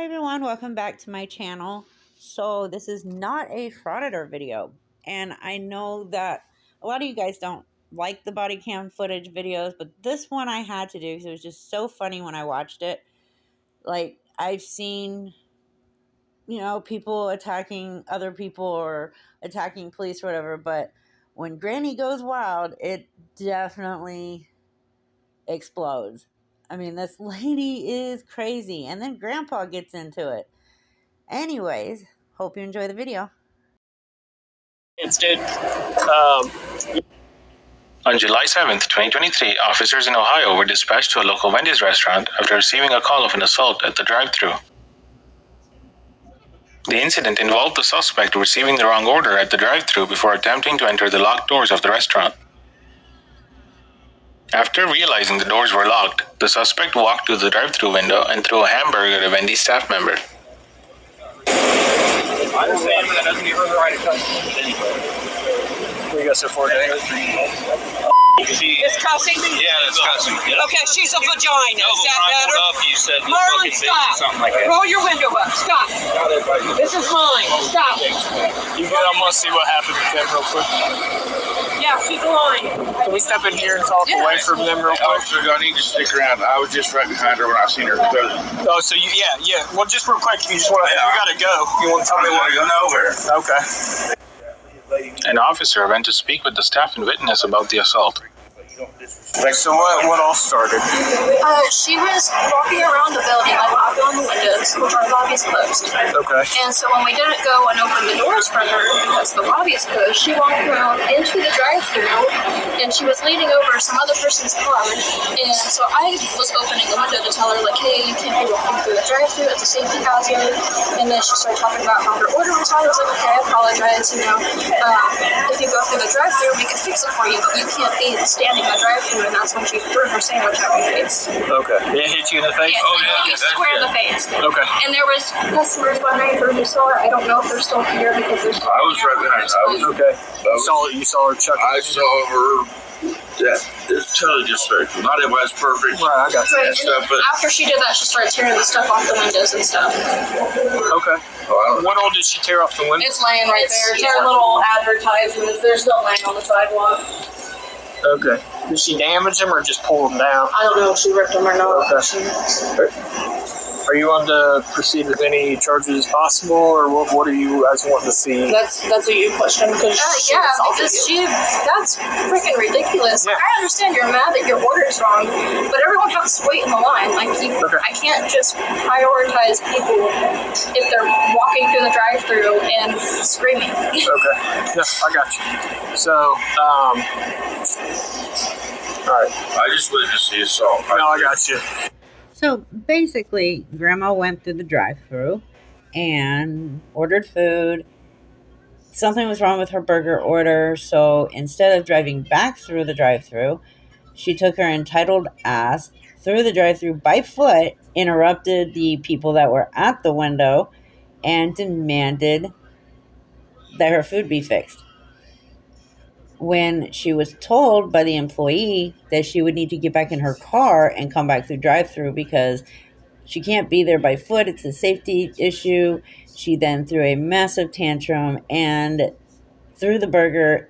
Hi everyone, welcome back to my channel. So this is not a frauditor video, and I know that a lot of you guys don't like the body cam footage videos, but this one I had to do because it was just so funny when I watched it. Like, I've seen, people attacking other people or attacking police or whatever, but when Granny goes wild, it definitely explodes. I mean, this lady is crazy. And then Grandpa gets into it. Anyways, hope you enjoy the video. Dude. On July 7th, 2023, officers in Ohio were dispatched to a local Wendy's restaurant after receiving a call of an assault at the drive-thru. The incident involved the suspect receiving the wrong order at the drive-thru before attempting to enter the locked doors of the restaurant. After realizing the doors were locked, the suspect walked to the drive-thru window and threw a hamburger at a Wendy's staff member. I understand, but that doesn't give her the right to touch it anyway. We got so far down. It's cussing? Yeah, it's cussing. Okay, she's a vagina. No, Is that better? up, you said Marlon, stop. something like that. Roll your window up. Stop. This is mine. Stop. You good? I'm gonna see what happens with them real quick. Yeah, she's lying. Can we step in here and talk away from them real quick? Officer, I need to stick around. I was just right behind her when I seen her. Oh, so yeah. Well, just real quick, you just want to, you gotta go. You want to tell me what? Go nowhere. Okay. An officer went to speak with the staff and witness about the assault. So what all started? She was walking around the building, like knocking on the windows, which our lobby's closed. Okay. And so when we didn't go and open the doors for her because the lobby is closed, she walked around into the drive-thru, and she was leaning over some other person's car. And so I was opening the window to tell her, like, hey, you can't be walking through the drive-thru, it's a safety hazard. And then she started talking about how her order was high. I was like, okay, I apologize, if you go through the drive-thru, we can fix it for you, but you can't be standing in the drive-thru. And that's when she threw her sandwich at my face. Okay. It hit you in the face? Yes, square in the face. Okay. And there was customers behind her who saw her. I don't know if they're still here because there's. I was right behind her. Okay. You saw her chuck. I saw her. Yeah, it's totally disrespectful. Not everybody's perfect. Right, I got you. Right, and stuff, but after she did that, she started tearing the stuff off the windows and stuff. Okay. What all did she tear off the window? It's laying right there. It's their little advertisements. They're still laying on the sidewalk. Okay. Did she damage them or just pull them down? I don't know if she ripped them or not. Okay. Are you on to proceed with any charges possible, or what are you guys wanting to see? That's a you question because that's freaking ridiculous. Yeah. I understand you're mad that your order is wrong, but everyone has to wait in the line. Like I can't just prioritize people if they're walking through the drive-thru and screaming. Okay. Yeah, I got you. So, all right. I just witnessed the assault. No, I got you. So basically, Grandma went through the drive-thru and ordered food. Something was wrong with her burger order, so instead of driving back through the drive-thru, she took her entitled ass through the drive-thru by foot, interrupted the people that were at the window, and demanded that her food be fixed. When she was told by the employee that she would need to get back in her car and come back through drive-thru because she can't be there by foot, it's a safety issue, she then threw a massive tantrum and threw the burger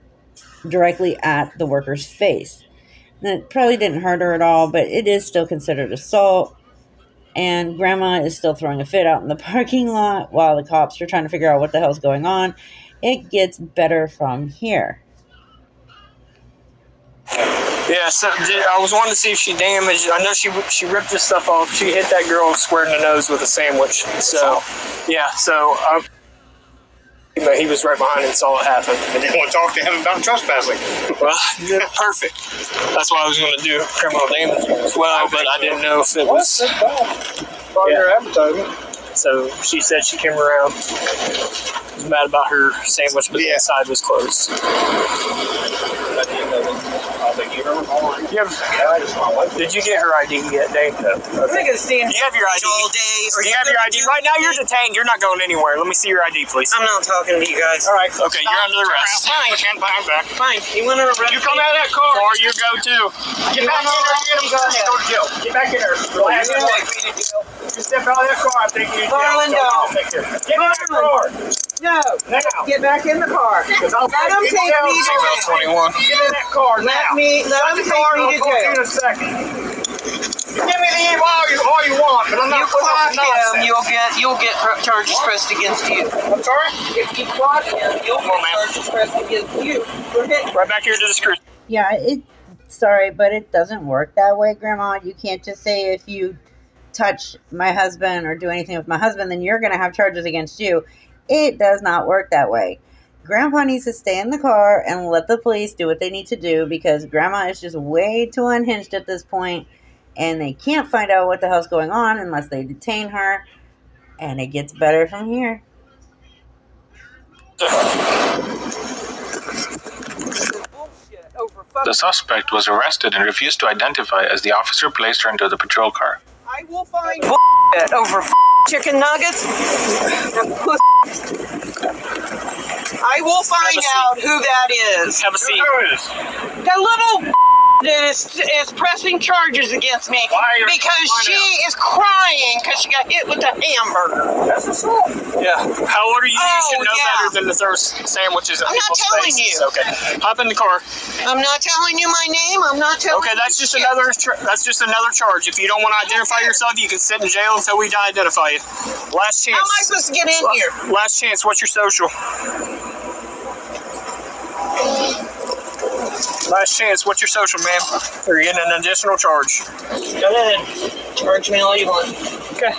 directly at the worker's face. And it probably didn't hurt her at all, but it is still considered assault. And Grandma is still throwing a fit out in the parking lot while the cops are trying to figure out what the hell's going on. It gets better from here. Yeah, so I was wanting to see if she damaged. I know she ripped this stuff off. She hit that girl square in the nose with a sandwich. So, yeah, but he was right behind and saw it happen. I didn't want to talk to him about trespassing. Well, perfect. That's why I was going to do criminal damage as well, but I didn't know if it was. Their advertising. So she said she came around, was mad about her sandwich, but the inside was closed. Did you get her ID yet, Dave? No. Okay. You have your ID. All day. Or you have your ID. Right now you're detained. You're not going anywhere. Let me see your ID, please. I'm not talking to you guys. All right. Okay, you're under arrest. Fine. I'm back. Fine. You want to arrest You come out of that car. Or you go too. Get back in there. Go to jail. Get back in there. You step out of that car, I'm taking you to jail. Harlan, don't. Get in that car. No. Now. Get back in the car. Let him take me to jail. 21. Get in that car now. Let him take me to jail. In a second. Give me the eve all you want, but I'm not putting up him, nonsense. you'll get charges pressed against you. I'm sorry? If you clock him, you'll get charges pressed against you. Go ahead. Right back here to the screw. Yeah, sorry, but it doesn't work that way, Grandma. You can't just say if you touch my husband or do anything with my husband, then you're going to have charges against you. It does not work that way. Grandpa needs to stay in the car and let the police do what they need to do, because Grandma is just way too unhinged at this point, and they can't find out what the hell's going on unless they detain her, and it gets better from here. The suspect was arrested and refused to identify as the officer placed her into the patrol car. I will find over chicken nuggets. I will find out who that is. Have a seat. The little that is pressing charges against me because she is crying because she got hit with a hamburger. That's assault. Yeah. How old are you? You should know better than to throw sandwiches at people's faces. I'm not telling you. Okay. Hop in the car. I'm not telling you my name. I'm not telling you. Okay, that's just another charge. If you don't want to identify yourself, you can sit in jail until we identify you. Last chance. How am I supposed to get in here? Last chance. What's your social? Last chance. What's your social, ma'am? You're getting an additional charge. Go ahead. Charge me all you want. Okay.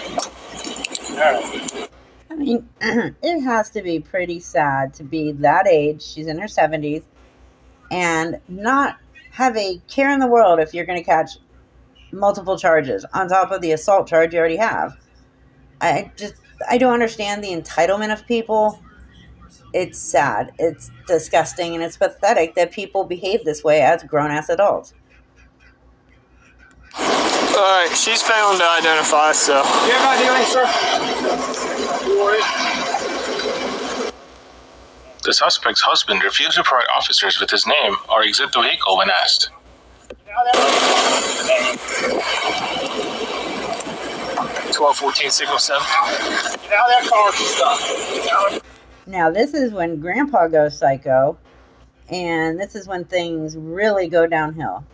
All right. I mean, it has to be pretty sad to be that age, she's in her 70s, and not have a care in the world if you're going to catch multiple charges on top of the assault charge you already have. I don't understand the entitlement of people. It's sad, it's disgusting, and it's pathetic that people behave this way as grown-ass adults. Alright, she's failing to identify, so. You have no dealing, sir? The suspect's husband refused to provide officers with his name or exit the vehicle when asked. 1214 signal 7. Get out of that car. Stop. Now, this is when Grandpa goes psycho, and this is when things really go downhill.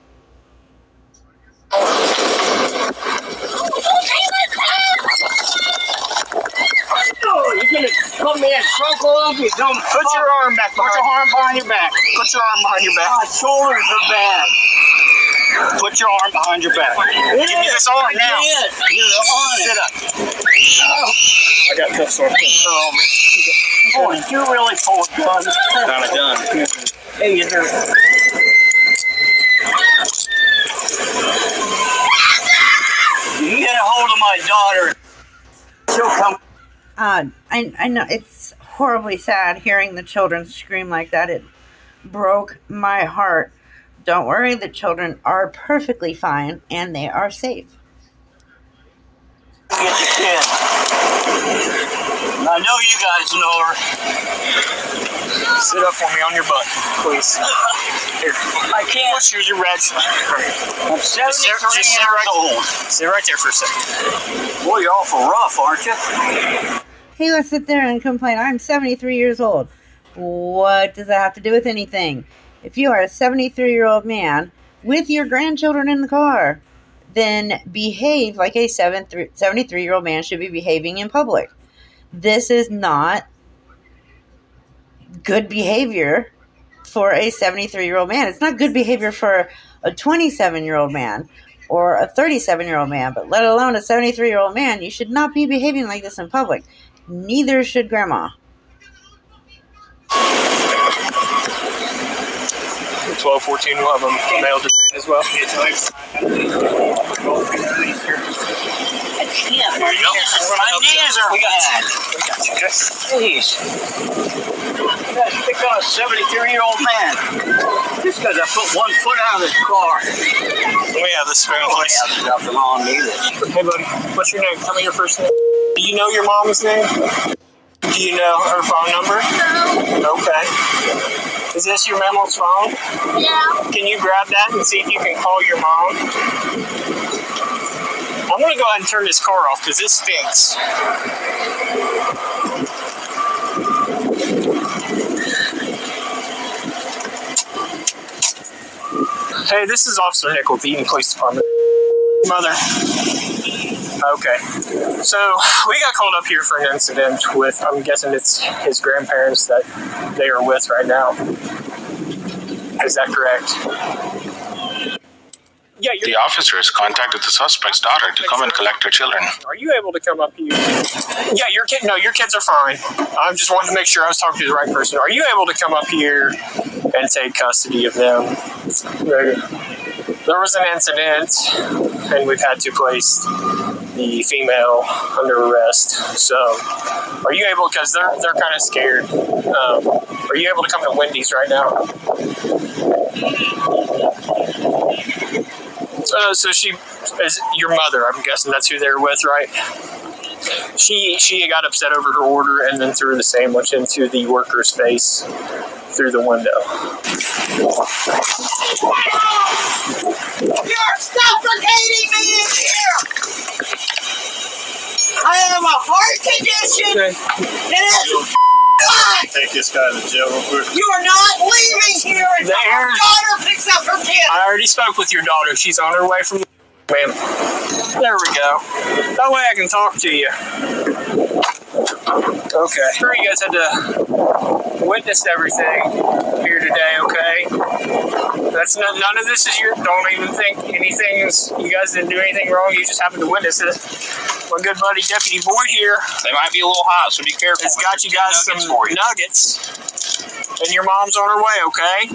You're gonna come in, circle up, you don't put your arm back. Put your arm behind your back. Put your arm behind your back. My shoulders are bad. Put your arm behind your back. Give me this arm now. Sit up. I got cuffs on me. Boy, you really pulled a gun. Not a gun. Hey, you there. You get a hold of my daughter. She'll come. I know it's horribly sad hearing the children scream like that. It broke my heart. Don't worry, the children are perfectly fine and they are safe. Get the kid. I know you guys know her. Sit up for me on your butt, please. Here. I can't. What's your reg? I'm 73 years old. Sit right there for a second. Boy, you're awful rough, aren't you? Hey, let's sit there and complain. I'm 73 years old. What does that have to do with anything? If you are a 73-year-old man with your grandchildren in the car, then behave like a 73-year-old man should be behaving in public. This is not good behavior for a 73-year-old man. It's not good behavior for a 27-year-old man or a 37-year-old man, but let alone a 73-year-old man. You should not be behaving like this in public. Neither should Grandma. 1214 will have a male detained as well. My knees are bad. We got you. Jeez. You guys pick on a 73-year-old man just because I put one foot out of his car. Let me have this spoon, please. Nothing on me. Hey, buddy. What's your name? Tell me your first name. Do you know your mom's name? Do you know her phone number? No. Okay. Is this your mama's phone? Yeah. Can you grab that and see if you can call your mom? I'm I'm gonna go ahead and turn this car off because this stinks. Hey, this is Officer Nick with the Eden Police Department. Mother. Okay. So, we got called up here for an incident with, I'm guessing it's his grandparents that they are with right now. Is that correct? Yeah, The officers contacted the suspect's daughter to come and collect her children. Are you able to come up here? Yeah, your kids are fine. I just wanted to make sure I was talking to the right person. Are you able to come up here and take custody of them? There was an incident, and we've had to place the female under arrest. So, are you able? Because they're kind of scared. Are you able to come to Wendy's right now? So she is your mother. I'm guessing that's who they're with, right? She got upset over her order and then threw the sandwich into the worker's face through the window. You're suffocating me in here! I have a heart condition! Take this guy to jail real quick. You are not leaving here until your daughter picks up her kid! I already spoke with your daughter. She's on her way from... Ma'am. There we go. That way I can talk to you. Okay. Sure, you guys had to witness everything here today, okay? That's none of this is your... Don't even think anything's... You guys didn't do anything wrong. You just happened to witness it. My good buddy Deputy Boyd here. They might be a little hot, so be careful. Has got you guys some nuggets. And your mom's on her way, okay?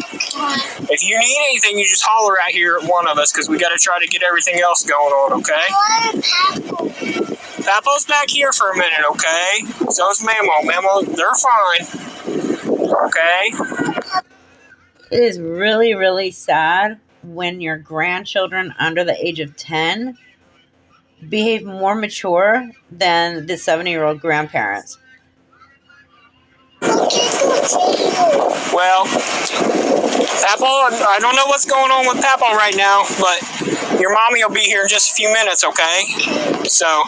If you need anything, you just holler out here at one of us, because we got to try to get everything else going on, okay? Papo's back here for a minute, okay? So is Mamo. Mamo, they're fine. Okay? It is really, really sad when your grandchildren under the age of 10 behave more mature than the 70-year-old grandparents. Well, Papo, I don't know what's going on with Papo right now, but your mommy will be here in just a few minutes, okay? So,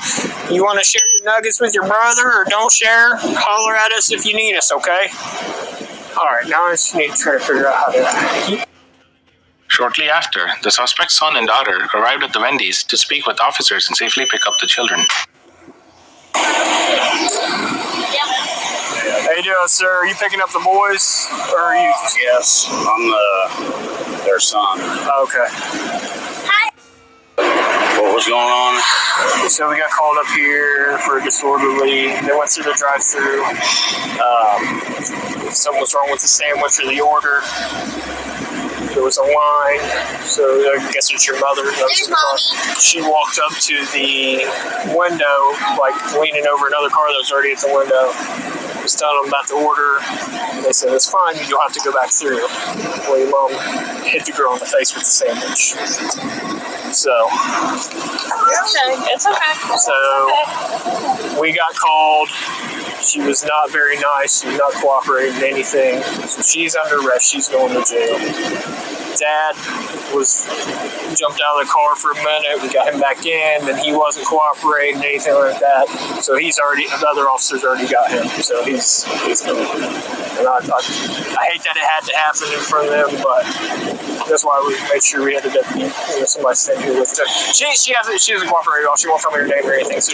you want to share your nuggets with your brother or don't share? Holler at us if you need us, okay? Alright, now I just need to try to figure out how to... Shortly after, the suspect's son and daughter arrived at the Wendy's to speak with officers and safely pick up the children. How you doing, sir? Are you picking up the boys? Or are you... Yes, I'm their son. Okay. What was going on? So we got called up here for disorderly. They went through the drive-thru. Something was wrong with the sandwich or the order. There was a line, so I guess it's your mother. There's Mommy. She walked up to the window, like leaning over another car that was already at the window. Was telling them about the order. They said, it's fine, you'll have to go back through. Well, your mom hit the girl in the face with the sandwich. So. It's okay. So, we got called. She was not very nice. She was not cooperating in anything. So she's under arrest. She's going to jail. Dad jumped out of the car for a minute. We got him back in, and he wasn't cooperating, anything like that. So the other officers already got him. So he's going. And I hate that it had to happen in front of them, but that's why we made sure we had a deputy, somebody staying here with her. She doesn't cooperate at all. She won't tell me her name or anything. So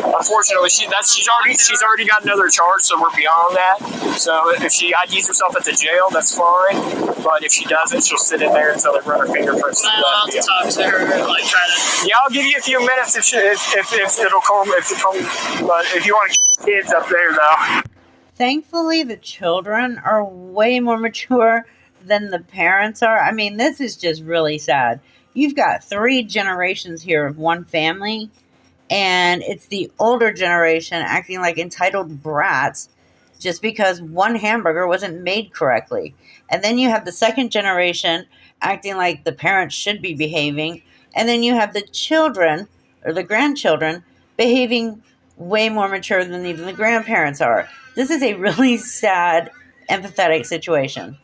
unfortunately, she's already got another charge. So we're beyond that. So if she IDs herself at the jail, that's fine. But if she doesn't, she'll sit in there until they run her fingerprints. I'll have to talk to her, like try to. Yeah, I'll give you a few minutes if it'll come. But if you want to keep kids up there, though. Thankfully, the children are way more mature than the parents are. I mean, this is just really sad. You've got 3 generations here of one family, and it's the older generation acting like entitled brats just because one hamburger wasn't made correctly. And then you have the second generation acting like the parents should be behaving. And then you have the children, or the grandchildren, behaving way more mature than even the grandparents are. This is a really sad, empathetic situation.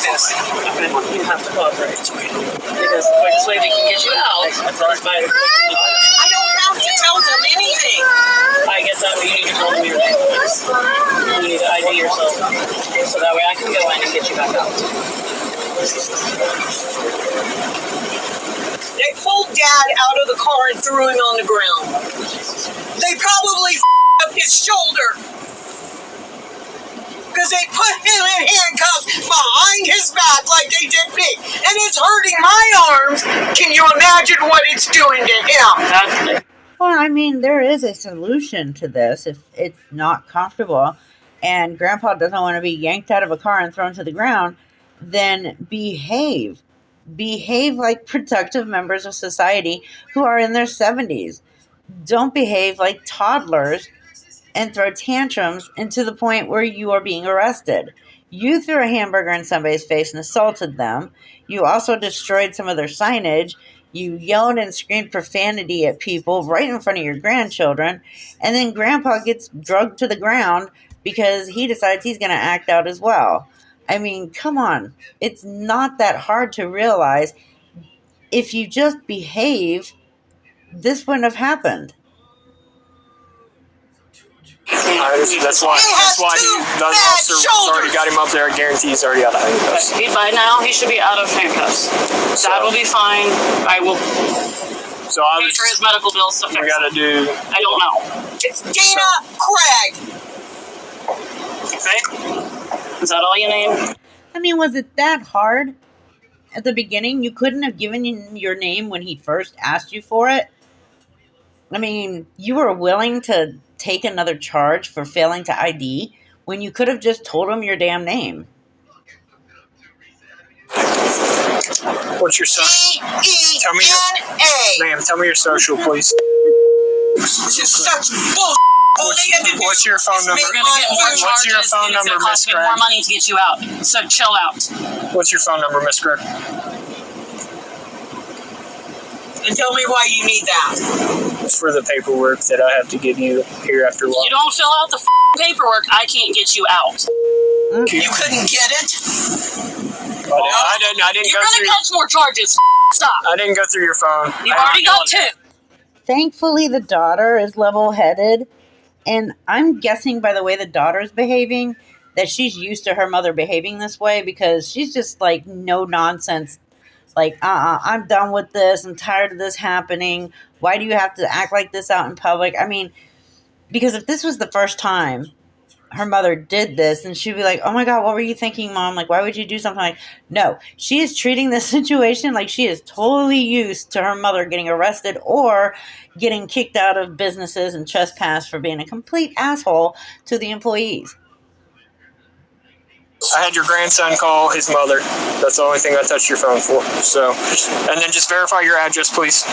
this. You have to cooperate. Because the quickest way they can get you out is by the I don't have to tell them anything. I get that, but you need to tell them your name. You need to ID yourself. So that way I can go in and get you back out. They pulled Dad out of the car and threw him on the ground. They probably up his shoulder. Because they put him in handcuffs behind his back like they did me. And it's hurting my arms. Can you imagine what it's doing to him? Well, I mean, there is a solution to this if it's not comfortable and Grandpa doesn't want to be yanked out of a car and thrown to the ground, then behave. Behave like productive members of society who are in their 70s. Don't behave like toddlers and throw tantrums into the point where you are being arrested. You threw a hamburger in somebody's face and assaulted them. You also destroyed some of their signage. You yelled and screamed profanity at people right in front of your grandchildren. And then Grandpa gets drugged to the ground because he decides he's going to act out as well. I mean, come on. It's not that hard to realize if you just behave, this wouldn't have happened. That's why the officer already got him up there. I guarantee he's already out of handcuffs. By now, he should be out of handcuffs. Dad will be fine. I will So pay for his medical bills to fix we gotta do. I don't know. It's Dana Craig. Okay. Is that all you name? I mean, was it that hard at the beginning? You couldn't have given him your name when he first asked you for it? I mean, you were willing to take another charge for failing to ID when you could have just told him your damn name. What's your social? Tell me ma'am, tell me your social, please. This is such bullshit. What's your phone number? What's your phone number, Miss Craig? More money to get you out. So chill out. What's your phone number, Miss Craig? And tell me why you need that. It's for the paperwork that I have to give you here after lunch. You don't fill out the paperwork, I can't get you out. You couldn't get it? I didn't You're go gonna through. catch more charges. Stop. I didn't go through your phone. You've already got 2. Thankfully, the daughter is level-headed, and I'm guessing by the way the daughter's behaving that she's used to her mother behaving this way because she's just like no nonsense. Like, I'm done with this. I'm tired of this happening. Why do you have to act like this out in public? I mean, because if this was the first time her mother did this, and she'd be like, oh my God, what were you thinking, Mom? Like, why would you do something like... No, she is treating this situation like she is totally used to her mother getting arrested or getting kicked out of businesses and trespassed for being a complete asshole to the employees. I had your grandson call his mother. That's the only thing I touched your phone for. So, and then just verify your address, please.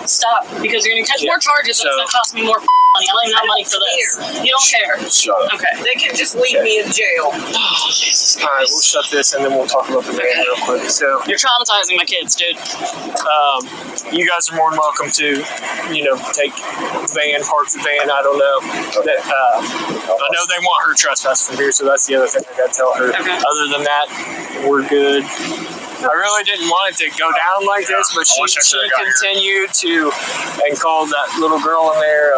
Stop, because you're gonna catch more charges and it's gonna cost me more money. I don't even have money for this. You don't care. Shut up. Okay. They can just leave me in jail. Oh, Jesus Christ. All right, we'll shut this and then we'll talk about the van real quick. So, you're traumatizing my kids, dude. you guys are more than welcome to, take the van, park the van. I don't know. I know they want her trespass from here, so that's the other thing I got to tell her. Okay. Other than that, we're good. I really didn't want it to go down like this, but she continued to and called that little girl in there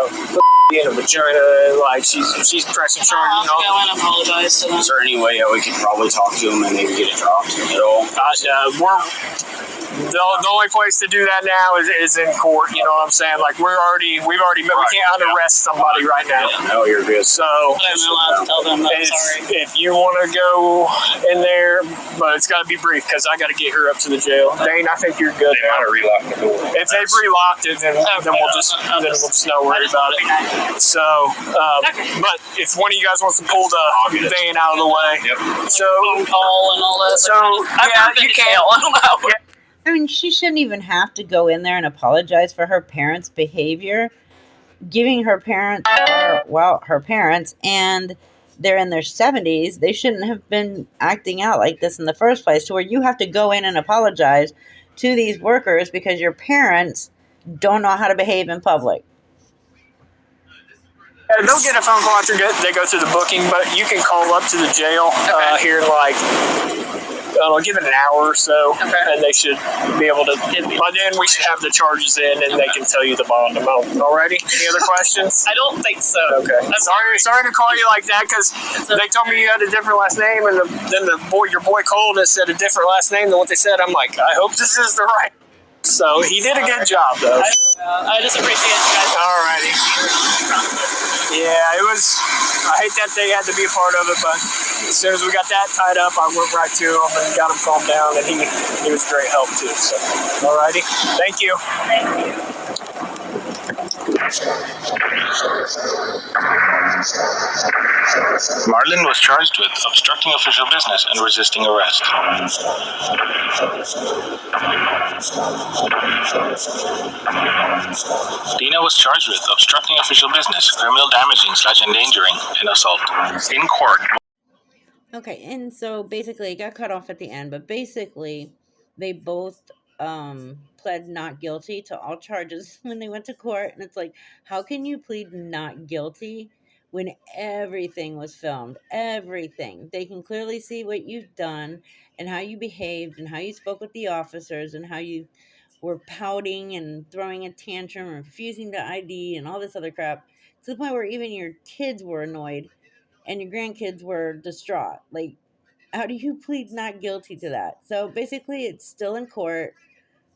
in a vagina, like she's pressing charges. I'll have to go and apologize to them. Is there any way that we could probably talk to him and maybe get it dropped at all? The only place to do that now is in court. You know what I'm saying? Like we've already met. We can't unarrest somebody right now. Yeah, no, you're good. So But I'm allowed to tell them that I'm sorry. if you want to go in there, but it's got to be brief because I got to get her up to the jail. Dane, I think you're good. They might have relocked the door. If they've relocked it, then we'll just not worry about it. So, but if one of you guys wants to pull the van out of the way, so Phone call and all that. So yeah, you can. I don't know. Yeah. I mean, she shouldn't even have to go in there and apologize for her parents' behavior. Giving her parents, her parents, and they're in their 70s, they shouldn't have been acting out like this in the first place, to where you have to go in and apologize to these workers because your parents don't know how to behave in public. They'll get a phone call after they go through the booking, but you can call up to the jail here in like, give it an hour or so, and they should be able to. By then, we should have the charges in, and they can tell you the bond amount. Alrighty. Any other questions? I don't think so. Okay. Sorry to call you like that because they told me you had a different last name, and then your boy Cole has said a different last name than what they said. I'm like, I hope this is the right. So he did a good job, though. I just appreciate you guys. Alrighty. Yeah, it was. I hate that they had to be a part of it, but as soon as we got that tied up, I went right to him and got him calmed down, and he was great help too. So, alrighty. Thank you. Marlon was charged with obstructing official business and resisting arrest. Dina was charged with obstructing official business, criminal damaging / endangering, and assault. In court. Okay, and so basically it got cut off at the end, but basically they both pled not guilty to all charges when they went to court. And it's like, how can you plead not guilty when everything was filmed? Everything. They can clearly see what you've done and how you behaved and how you spoke with the officers and how you were pouting and throwing a tantrum and refusing to ID and all this other crap, to the point where even your kids were annoyed and your grandkids were distraught. Like, how do you plead not guilty to that? So basically it's still in court.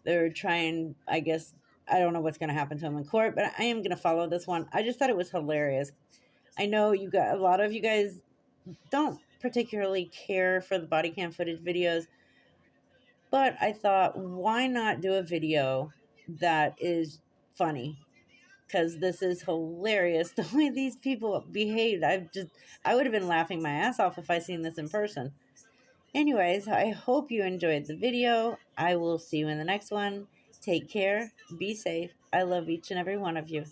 They're trying, I guess, I don't know what's going to happen to him in court, but I am going to follow this one. I just thought it was hilarious. I know you got a lot of you guys don't particularly care for the body cam footage videos, but I thought, why not do a video that is funny? Because this is hilarious the way these people behaved. I would have been laughing my ass off if I seen this in person. Anyways, I hope you enjoyed the video. I will see you in the next one. Take care. Be safe. I love each and every one of you.